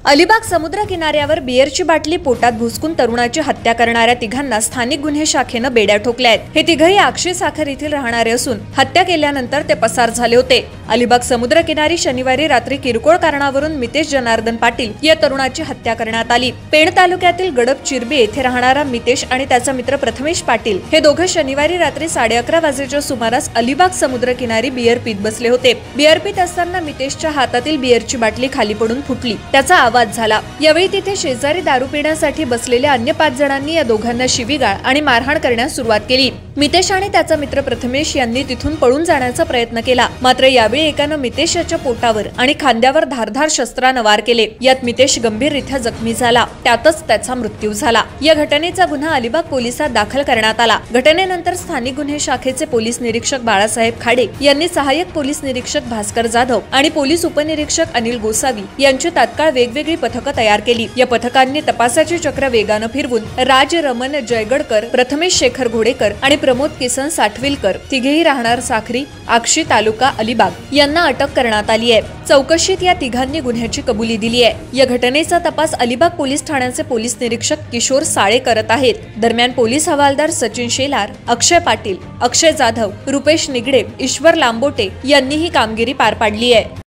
अलिबाग समुद्र किनाऱ्यावर बिअरची बाटली पोटात भुसकून तरुणाची हत्या करणाऱ्या तिघांना स्थानिक गुन्हे शाखेनं बेड्या ठोकल्या आहेत। हे तिघही अक्षय साखर येथील राहणारे असून हत्या केल्यानंतर ते पसार झाले होते। अलिबाग समुद्र किनारी शनिवारी रात्री किरकोळ कारणावरून मितेश जनार्दन पाटील या तरुणाची हत्या करण्यात आली। पेण तालुक्यातील गडप चिरबी येथे राहणारा मितेश आणि त्याचा मित्र प्रथमेश पाटील हे दोघे शनिवारी रात्री 11:30 वाजेच्या सुमारास अलिबाग समुद्र किनारी बिअर पीत बसले होते। बिअर पीत असताना मितेशच्या हातातील बिअरची बाटली खाली पडून फुटली, त्याचा आवाज झाला। यावेळी तिथे शेजारी दारू पिण्यासाठी बसलेल्या अन्य 5 जणांनी या दोघांना शिवीगाळ आणि मारहाण करण्यास सुरुवात केली। मितेश आणि त्याचा मित्र प्रथमेश यांनी तिथून पळून जाण्याचा प्रयत्न केला, मात्र यावेळी एकानं मितेश याच्या पोटावर आणि खांद्यावर धारदार शस्त्राने वार केले। यात मितेश गंभीररीत्या जखमी झाला, त्यातच त्याचा मृत्यू झाला। या घटनेचा गुन्हा अलिबाग पोलिसात दाखल करण्यात आला। घटनेनंतर स्थानिक गुन्हे शाखेचे पोलीस निरीक्षक बाळासाहेब खाडे यांनी सहाय्यक पोलीस निरीक्षक भास्कर जाधव आणि पोलीस उपनिरीक्षक अनिल गोसावी यांची तात्काळ वेगवेगळी पथकं तयार केली। या पथकांनी तपासाचे चक्र वेगाने फिरवून राज रमन जयगडकर, प्रथमेश शेखर घोडेकर आणि प्रमोद किसन साठविलकर तिघेही राहणार साखरी, आक्षी तालुका अलिबाग यांना अटक करण्यात आली आहे। चौकशीत या तिघांनी गुन्ह्याची कबुली दिली आहे। या घटनेचा तपास अलिबाग पोलीस ठाण्याचे पोलीस निरीक्षक किशोर साळे करत आहेत। दरम्यान पोलीस हवालदार सचिन शेलार, अक्षय पाटील, अक्षय जाधव, रुपेश निगडे, ईश्वर लांबोटे यांनी ही कामगिरी पार पाडली आहे।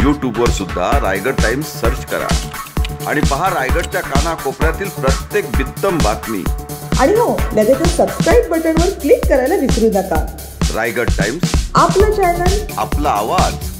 YouTube वर सुद्धा रायगड टाइम्स सर्च करा आणि पहा रायगडच्या कानाकोपऱ्यातील प्रत्येक बित्तम बातमी। आणि हो, लगेच सबस्क्राइब बटनवर क्लिक करायला विसरू नका। रायगड टाइम्स, आपलं चॅनल, आपला आवाज।